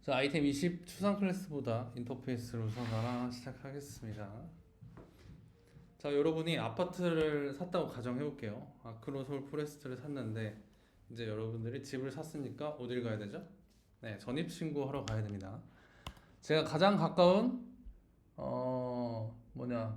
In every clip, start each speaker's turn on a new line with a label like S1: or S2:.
S1: 자, 아이템 20 추상 클래스보다 인터페이스를 우선하라 시작하겠습니다. 자, 여러분이 아파트를 샀다고 가정해 볼게요. 아크로 서울 포레스트를 샀는데 이제 여러분들이 집을 샀으니까 어딜 가야 되죠? 네, 전입 신고하러 가야 됩니다. 제가 가장 가까운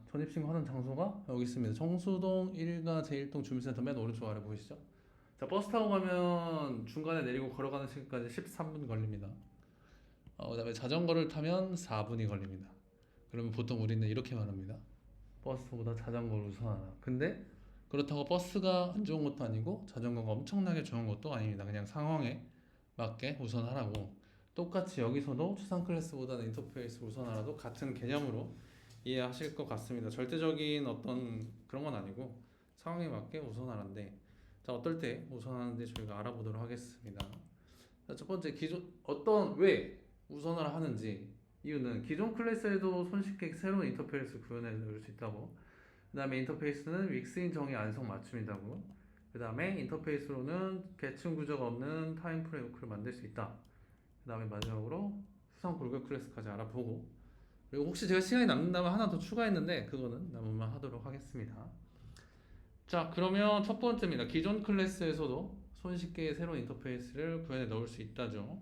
S1: 전입 신고하는 장소가 여기 있습니다. 청수동 1가 제1동 주민센터 맨 오른쪽 아래 보이시죠? 자, 버스 타고 가면 중간에 내리고 걸어가는 시간까지 13분 걸립니다. 그다음에 자전거를 타면 4분이 걸립니다. 그러면 보통 우리는 이렇게 말합니다. 버스보다 자전거를 우선하라. 근데 그렇다고 버스가 안 좋은 것도 아니고 자전거가 엄청나게 좋은 것도 아닙니다. 그냥 상황에 맞게 우선하라고. 똑같이 여기서도 추상 클래스보다는 인터페이스 우선하라도 같은 개념으로 이해하실 것 같습니다. 절대적인 어떤 그런 건 아니고 상황에 맞게 우선하라인데, 자, 어떨 때 우선하는지 저희가 알아보도록 하겠습니다. 자, 첫 번째, 왜 우선을 하는지. 이유는 기존 클래스에도 손쉽게 새로운 인터페이스 구현해 놓을 수 있다고. 그 다음에 인터페이스는 믹스인 정의 안성 맞춤이다고. 그 다음에 인터페이스로는 계층 구조가 없는 타임 프레임워크를 만들 수 있다. 그 다음에 마지막으로 수상 골격 클래스까지 알아보고, 그리고 혹시 제가 시간이 남는다면 하나 더 추가했는데 그거는 남으면 하도록 하겠습니다. 자, 그러면 첫 번째입니다. 기존 클래스에서도 손쉽게 새로운 인터페이스를 구현해 넣을 수 있다죠.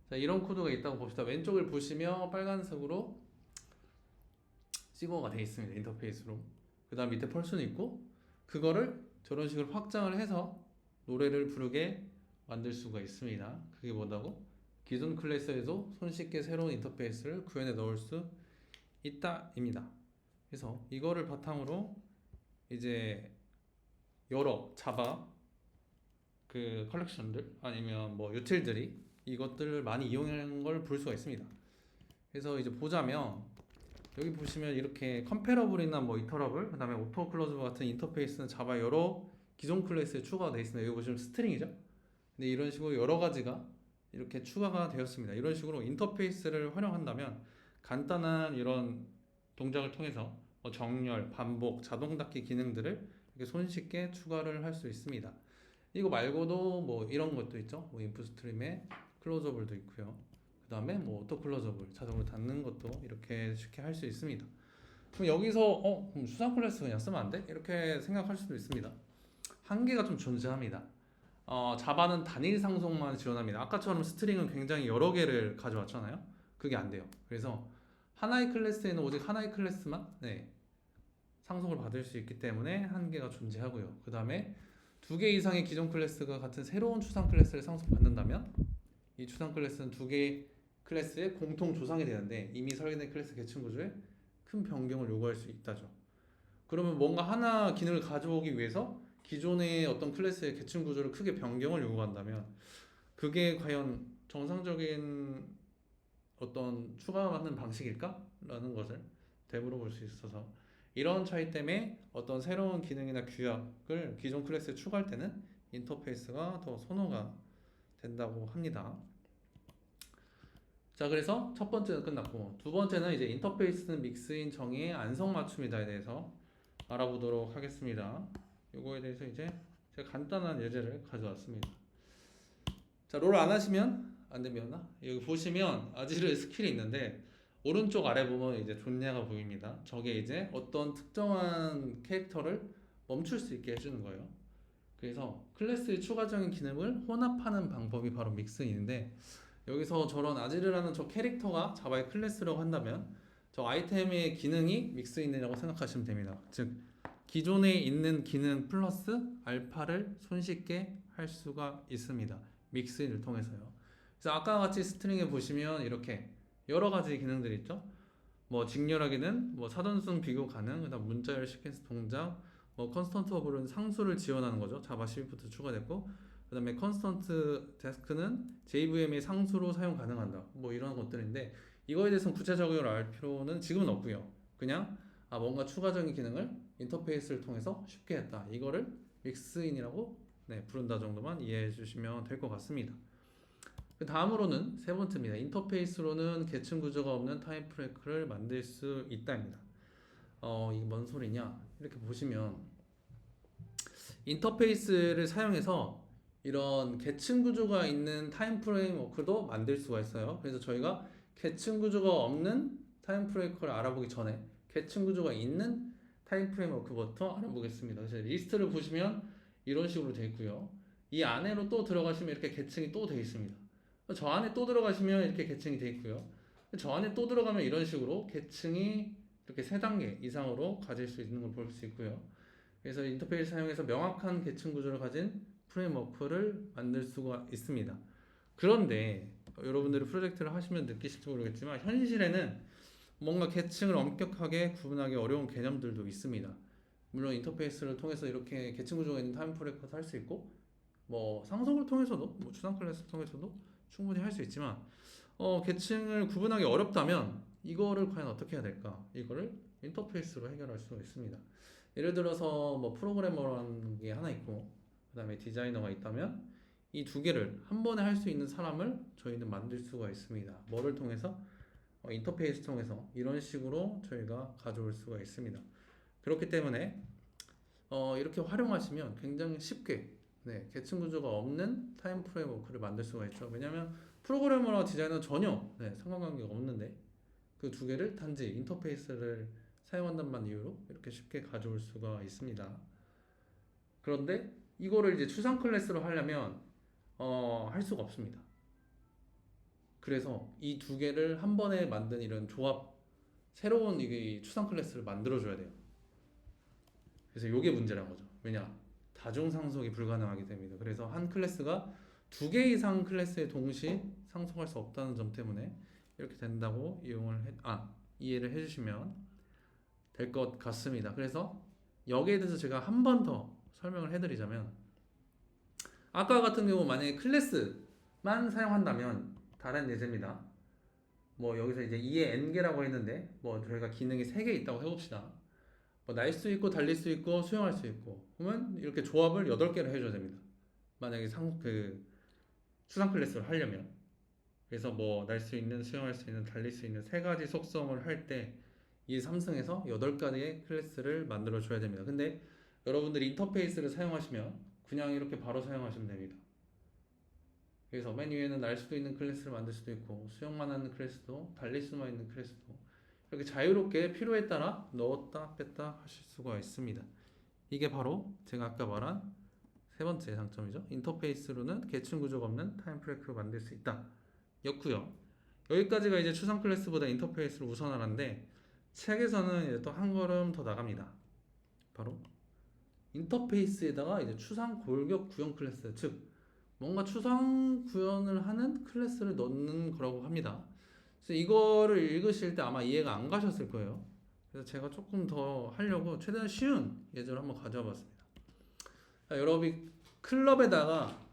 S1: 자, 이런 코드가 있다고 봅시다. 왼쪽을 보시면 빨간색으로 찍어가 되어 있습니다. 인터페이스로. 그 다음 밑에 펄스는 있고, 그거를 저런 식으로 확장을 해서 노래를 부르게 만들 수가 있습니다. 그게 뭐다고? 기존 클래스에도 손쉽게 새로운 인터페이스를 구현해 넣을 수 있다입니다. 그래서 이거를 바탕으로 이제 여러 자바 그 컬렉션들 아니면 뭐 유틸들이 이것들을 많이 이용하는 걸 볼 수가 있습니다. 그래서 이제 보자면 여기 보시면 이렇게 컴패러블이나 뭐 이터러블, 그 다음에 오토 클로즈 같은 인터페이스는 자바 여러 기존 클래스에 추가가 되어 있습니다. 여기 보시면 스트링이죠. 근데 이런 식으로 여러 가지가 이렇게 추가가 되었습니다. 이런 식으로 인터페이스를 활용한다면 간단한 이런 동작을 통해서 정렬, 반복, 자동 닫기 기능들을 이렇게 손쉽게 추가를 할 수 있습니다. 이거 말고도 뭐 이런 것도 있죠. 뭐 인풋 스트림에 클로저블도 있고요. 그 다음에 뭐 오토 클로저블 자동으로 닫는 것도 이렇게 쉽게 할 수 있습니다. 그럼 여기서 그럼 수상 클래스 그냥 쓰면 안 돼? 이렇게 생각할 수도 있습니다. 한계가 좀 존재합니다. 자바는 단일 상속만 지원합니다. 아까처럼 스트링은 굉장히 여러 개를 가져왔잖아요. 그게 안 돼요. 그래서 하나의 클래스에는 오직 하나의 클래스만 상속을 받을 수 있기 때문에 한계가 존재하고요. 그 다음에 두 개 이상의 기존 클래스가 같은 새로운 추상 클래스를 상속받는다면 이 추상 클래스는 두 개의 클래스의 공통 조상이 되는데 이미 설계된 클래스 계층 구조에 큰 변경을 요구할 수 있다죠. 그러면 뭔가 하나 기능을 가져오기 위해서 기존의 어떤 클래스의 계층 구조를 크게 변경을 요구한다면 그게 과연 정상적인 어떤 추가받는 방식일까? 라는 것을 되물어볼 수 있어서 이런 차이 때문에 어떤 새로운 기능이나 규약을 기존 클래스에 추가할 때는 인터페이스가 더 선호가 된다고 합니다. 자, 그래서 첫 번째는 끝났고 두 번째는 이제 인터페이스는 믹스인 정의의 안성맞춤이다에 대해서 알아보도록 하겠습니다. 이거에 대해서 이제 제가 간단한 예제를 가져왔습니다. 자, 롤 안 하시면 안 됩니다. 여기 보시면 아지르 스킬이 있는데 오른쪽 아래 보면 이제 존냐가 보입니다. 저게 이제 어떤 특정한 캐릭터를 멈출 수 있게 해주는 거예요. 그래서 클래스의 추가적인 기능을 혼합하는 방법이 바로 믹스인인데, 여기서 저런 아지르라는 저 캐릭터가 자바의 클래스라고 한다면 저 아이템의 기능이 믹스인이라고 생각하시면 됩니다. 즉 기존에 있는 기능 플러스 알파를 손쉽게 할 수가 있습니다. 믹스인을 통해서요. 그래서 아까 같이 스트링에 보시면 이렇게 여러 가지 기능들이 있죠. 뭐 직렬하기는 뭐 사전순 비교 가능, 그다음 문자열 시퀀스 동작, 뭐 컨스턴트 오브는 상수를 지원하는 거죠. 자바 12부터 추가됐고, 그다음에 컨스턴트 데스크는 JVM의 상수로 사용 가능한다. 뭐 이런 것들인데 이거에 대해서는 구체적으로 알 필요는 지금은 없고요. 그냥 뭔가 추가적인 기능을 인터페이스를 통해서 쉽게 했다. 이거를 믹스인이라고 부른다 정도만 이해해 주시면 될 것 같습니다. 그 다음으로는 세 번째입니다. 인터페이스로는 계층 구조가 없는 타임 프레임워크를 만들 수 있다입니다. 이게 뭔 소리냐? 이렇게 보시면 인터페이스를 사용해서 이런 계층 구조가 있는 타임 프레임워크도 만들 수가 있어요. 그래서 저희가 계층 구조가 없는 타임 프레임워크를 알아보기 전에 계층 구조가 있는 타임 프레임워크부터 알아보겠습니다. 그래서 리스트를 보시면 이런 식으로 되어 있고요. 이 안으로 또 들어가시면 이렇게 계층이 또 되어 있습니다. 저 안에 또 들어가시면 이렇게 계층이 되어 있고요. 저 안에 또 들어가면 이런 식으로 계층이 이렇게 3단계 이상으로 가질 수 있는 걸 볼 수 있고요. 그래서 인터페이스 사용해서 명확한 계층 구조를 가진 프레임워크를 만들 수가 있습니다. 그런데 여러분들이 프로젝트를 하시면 느끼실지 모르겠지만 현실에는 뭔가 계층을 엄격하게 구분하기 어려운 개념들도 있습니다. 물론 인터페이스를 통해서 이렇게 계층 구조가 있는 타임 프레임워크도 할 수 있고 뭐 상속을 통해서도 뭐 추상 클래스를 통해서도 충분히 할 수 있지만 계층을 구분하기 어렵다면 이거를 과연 어떻게 해야 될까? 이거를 인터페이스로 해결할 수가 있습니다. 예를 들어서 뭐 프로그래머라는 게 하나 있고 그 다음에 디자이너가 있다면 이 두 개를 한 번에 할 수 있는 사람을 저희는 만들 수가 있습니다. 뭐를 통해서? 인터페이스 통해서 이런 식으로 저희가 가져올 수가 있습니다. 그렇기 때문에 이렇게 활용하시면 굉장히 쉽게 계층 구조가 없는 타임 프레임워크를 만들 수가 있죠. 왜냐하면 프로그래머와 디자이너는 전혀 상관관계가 없는데 그 두 개를 단지 인터페이스를 사용한다는 이유로 이렇게 쉽게 가져올 수가 있습니다. 그런데 이거를 이제 추상 클래스로 하려면 할 수가 없습니다. 그래서 이 두 개를 한 번에 만든 이런 조합, 새로운 이게 추상 클래스를 만들어줘야 돼요. 그래서 이게 문제란 거죠. 왜냐? 다중 상속이 불가능하기 때문입니다. 그래서 한 클래스가 두 개 이상 클래스에 동시에 상속할 수 없다는 점 때문에 이렇게 된다고 이해를 해주시면 될 것 같습니다. 그래서 여기에 대해서 제가 한 번 더 설명을 해드리자면 아까 같은 경우 만약에 클래스만 사용한다면 다른 예제입니다. 뭐 여기서 이제 2의 n개라고 했는데 뭐 저희가 기능이 3개 있다고 해봅시다. 뭐 날 수 있고 달릴 수 있고 수영할 수 있고 그러면 이렇게 조합을 8개를 해줘야 됩니다. 만약에 추상 클래스를 하려면 그래서 뭐 날 수 있는 수영할 수 있는 달릴 수 있는 3가지 속성을 할 때 이 3승에서 8가지의 클래스를 만들어 줘야 됩니다. 근데 여러분들이 인터페이스를 사용하시면 그냥 이렇게 바로 사용하시면 됩니다. 그래서 맨 위에는 날 수도 있는 클래스를 만들 수도 있고 수영만 하는 클래스도 달릴 수만 있는 클래스도 이렇게 자유롭게 필요에 따라 넣었다 뺐다 하실 수가 있습니다. 이게 바로 제가 아까 말한 세 번째 장점이죠. 인터페이스로는 계층 구조가 없는 타임 프레임워크를 만들 수 있다 였고요. 여기까지가 이제 추상 클래스보다 인터페이스를 우선하는데 책에서는 이제 또 한 걸음 더 나갑니다. 바로 인터페이스에다가 이제 추상 골격 구현 클래스, 즉 뭔가 추상 구현을 하는 클래스를 넣는 거라고 합니다. 그래서 이거를 읽으실 때 아마 이해가 안 가셨을 거예요. 그래서 제가 조금 더 하려고 최대한 쉬운 예제를 한번 가져와 봤습니다. 여러분이 클럽에다가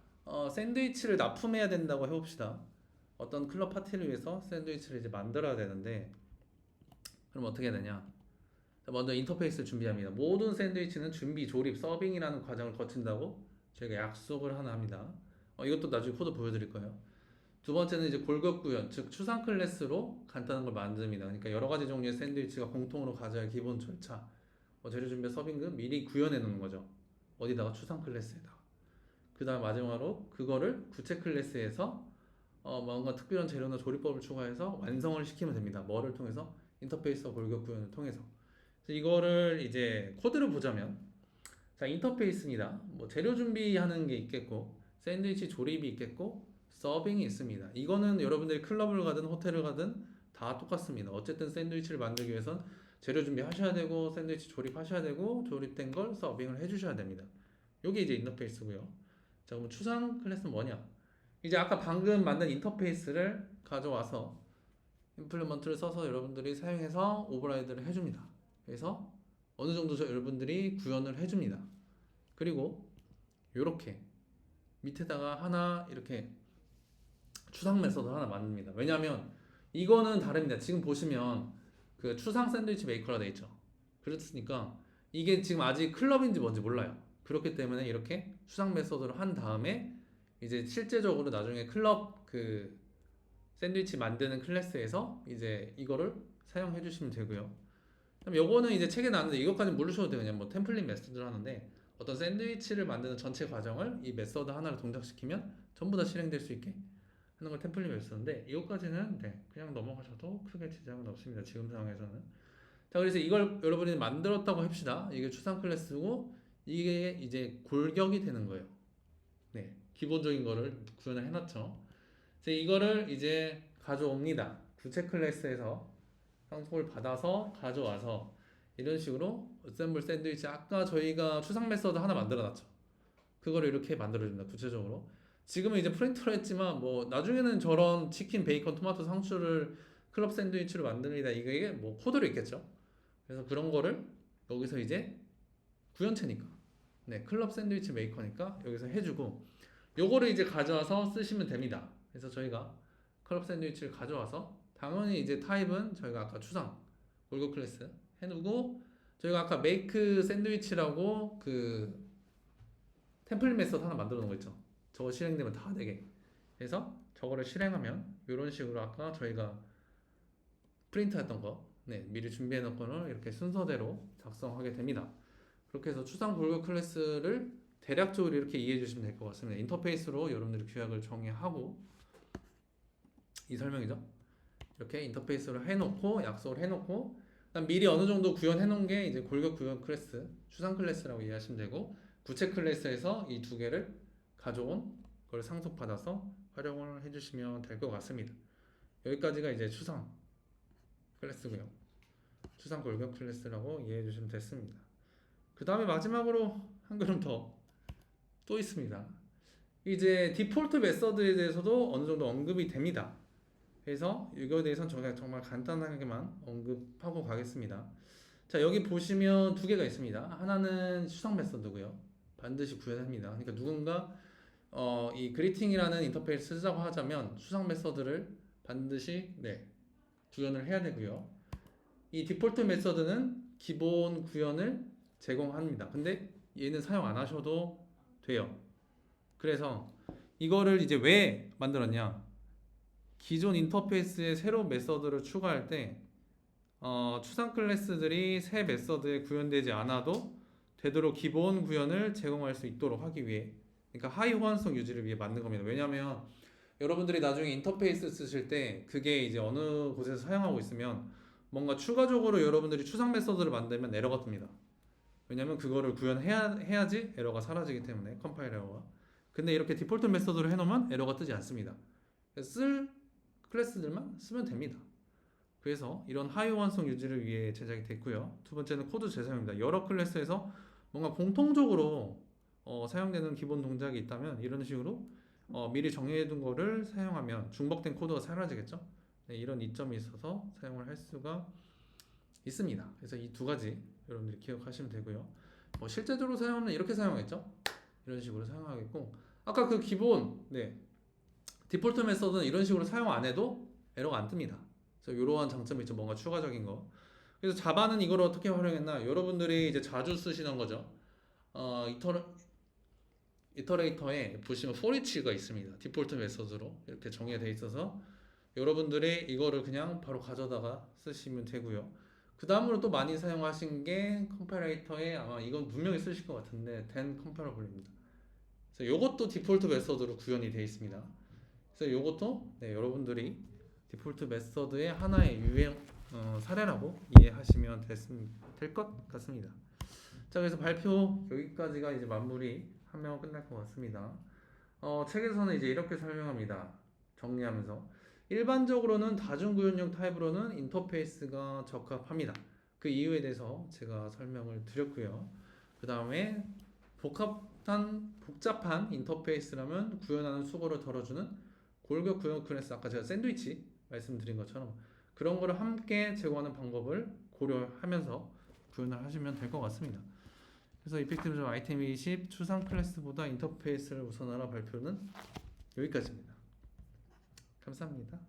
S1: 샌드위치를 납품해야 된다고 해봅시다. 어떤 클럽 파티를 위해서 샌드위치를 이제 만들어야 되는데 그럼 어떻게 해야 되냐? 먼저 인터페이스를 준비합니다. 모든 샌드위치는 준비, 조립, 서빙이라는 과정을 거친다고 저희가 약속을 하나 합니다. 이것도 나중에 코드 보여드릴 거예요. 두 번째는 이제 골격 구현, 즉 추상 클래스로 간단한 걸 만듭니다. 그러니까 여러 가지 종류의 샌드위치가 공통으로 가져야 할 기본 절차, 재료 준비, 서빙 미리 구현해 놓는 거죠. 어디다가? 추상 클래스에다가. 그 다음 마지막으로 그거를 구체 클래스에서 뭔가 특별한 재료나 조리법을 추가해서 완성을 시키면 됩니다. 뭐를 통해서? 인터페이스와 골격 구현을 통해서. 그래서 이거를 이제 코드를 보자면, 자, 인터페이스입니다. 뭐 재료 준비하는 게 있겠고, 샌드위치 조립이 있겠고, 서빙이 있습니다. 이거는 여러분들이 클럽을 가든 호텔을 가든 다 똑같습니다. 어쨌든 샌드위치를 만들기 위해선 재료 준비하셔야 되고, 샌드위치 조립하셔야 되고, 조립된 걸 서빙을 해주셔야 됩니다. 이게 이제 인터페이스고요. 자, 그럼 추상 클래스는 뭐냐? 이제 아까 방금 만든 인터페이스를 가져와서 임플리먼트를 써서 여러분들이 사용해서 오버라이드를 해줍니다. 그래서 어느 정도 여러분들이 구현을 해줍니다. 그리고 이렇게 밑에다가 하나 이렇게 추상 메서드 하나 만듭니다. 왜냐하면 이거는 다릅니다. 지금 보시면 그 추상 샌드위치 메이커라 되어 있죠. 그렇으니까 이게 지금 아직 클럽인지 뭔지 몰라요. 그렇기 때문에 이렇게 추상 메서드를 한 다음에 이제 실제적으로 나중에 클럽 그 샌드위치 만드는 클래스에서 이제 이거를 사용해 주시면 되고요. 그럼 요거는 이제 책에 나왔는데 이것까지 모르셔도 돼요. 그냥 뭐 템플릿 메소드를 하는데 어떤 샌드위치를 만드는 전체 과정을 이 메서드 하나를 동작시키면 전부 다 실행될 수 있게 하는 걸 템플릿 메서드인데 이것까지는 네, 그냥 넘어가셔도 크게 지장은 없습니다. 지금 상황에서는. 자, 그래서 이걸 여러분이 만들었다고 합시다. 이게 추상 클래스고 이게 이제 골격이 되는 거예요. 네, 기본적인 거를 구현을 해놨죠. 그래서 이거를 이제 가져옵니다. 구체 클래스에서 상속을 받아서 가져와서 이런 식으로 어셈블 샌드위치 아까 저희가 추상 메서드 하나 만들어놨죠. 그거를 이렇게 만들어줍니다. 구체적으로. 지금은 이제 프린터로 했지만 뭐 나중에는 저런 치킨, 베이컨, 토마토, 상추를 클럽 샌드위치로 만듭니다. 이게 뭐 코드로 있겠죠. 그래서 그런 거를 여기서 이제 구현체니까 네 클럽 샌드위치 메이커니까 여기서 해주고 요거를 이제 가져와서 쓰시면 됩니다. 그래서 저희가 클럽 샌드위치를 가져와서 당연히 이제 타입은 저희가 아까 추상 골격 클래스 해두고 저희가 아까 메이크 샌드위치라고 그 템플릿 메서드 하나 만들어 놓은 거 있죠. 저거 실행되면 다 되게. 그래서 저거를 실행하면 이런 식으로 아까 저희가 프린트했던 거, 네, 미리 준비해 놓은 거를 이렇게 순서대로 작성하게 됩니다. 그렇게 해서 추상 골격 클래스를 대략적으로 이렇게 이해해 주시면 될 것 같습니다. 인터페이스로 여러분들이 규약을 정의하고 이 설명이죠. 이렇게 인터페이스로 해놓고 약속을 해놓고 그다음 미리 어느 정도 구현해 놓은 게 이제 골격 구현 클래스, 추상 클래스라고 이해하시면 되고 구체 클래스에서 이 두 개를 가져온 걸 상속받아서 활용을 해주시면 될 것 같습니다. 여기까지가 이제 추상 클래스고요. 추상 골격 클래스라고 이해해 주시면 됐습니다. 그 다음에 마지막으로 한 걸음 더 또 있습니다. 이제 디폴트 메서드에 대해서도 어느 정도 언급이 됩니다. 그래서 이거에 대해서는 저희가 정말 간단하게만 언급하고 가겠습니다. 자, 여기 보시면 두 개가 있습니다. 하나는 추상 메서드고요. 반드시 구현합니다. 그러니까 누군가 이 그리팅이라는 인터페이스 쓰자고 하자면 추상 메서드를 반드시 네, 구현을 해야 되고요. 이 디폴트 메서드는 기본 구현을 제공합니다. 근데 얘는 사용 안 하셔도 돼요. 그래서 이거를 이제 왜 만들었냐? 기존 인터페이스에 새로운 메서드를 추가할 때 추상 클래스들이 새 메서드에 구현되지 않아도 되도록 기본 구현을 제공할 수 있도록 하기 위해, 그러니까 하이 호환성 유지를 위해 만든 겁니다. 왜냐하면 여러분들이 나중에 인터페이스 쓰실 때 그게 이제 어느 곳에서 사용하고 있으면 뭔가 추가적으로 여러분들이 추상 메서드를 만들면 에러가 뜹니다. 왜냐면 그거를 구현해야지 에러가 사라지기 때문에 컴파일 에러가. 근데 이렇게 디폴트 메서드로 해놓으면 에러가 뜨지 않습니다. 쓸 클래스들만 쓰면 됩니다. 그래서 이런 하이 호환성 유지를 위해 제작이 됐고요. 두 번째는 코드 재사용입니다. 여러 클래스에서 뭔가 공통적으로 사용되는 기본 동작이 있다면 이런 식으로 미리 정해둔 거를 사용하면 중복된 코드가 사라지겠죠. 네, 이런 이점이 있어서 사용을 할 수가 있습니다. 그래서 이 두 가지 여러분들이 기억하시면 되고요. 실제적으로 사용하면 이렇게 사용하겠죠. 이런 식으로 사용하겠고 아까 그 기본 디폴트 메서드는 이런 식으로 사용 안 해도 에러가 안 뜹니다. 그래서 이러한 장점이 있죠. 뭔가 추가적인 거. 그래서 자바는 이걸 어떻게 활용했나? 여러분들이 이제 자주 쓰시는 거죠. 이터레이터에 보시면 for이치가 있습니다. 디폴트 메서드로 이렇게 정의가 되어 있어서 여러분들이 이거를 그냥 바로 가져다가 쓰시면 되고요. 그 다음으로 또 많이 사용하신 게 컴파레이터에 아마 이건 분명히 쓰실 것 같은데 then comparable입니다. 그래서 이것도 디폴트 메서드로 구현이 되어 있습니다. 그래서 이것도 여러분들이 디폴트 메서드의 하나의 유형 사례라고 이해하시면 될 것 같습니다. 자, 그래서 발표 여기까지가 이제 마무리하면 끝날 것 같습니다. 책에서는 이제 이렇게 설명합니다. 정리하면서 일반적으로는 다중구현형 타입으로는 인터페이스가 적합합니다. 그 이유에 대해서 제가 설명을 드렸고요. 그 다음에 복잡한 인터페이스라면 구현하는 수고를 덜어주는 골격 구현 클래스, 아까 제가 샌드위치 말씀드린 것처럼 그런 거를 함께 제공하는 방법을 고려하면서 구현을 하시면 될 것 같습니다. 그래서 이펙티브 아이템 20 추상 클래스보다 인터페이스를 우선하라 발표는 여기까지입니다. 감사합니다.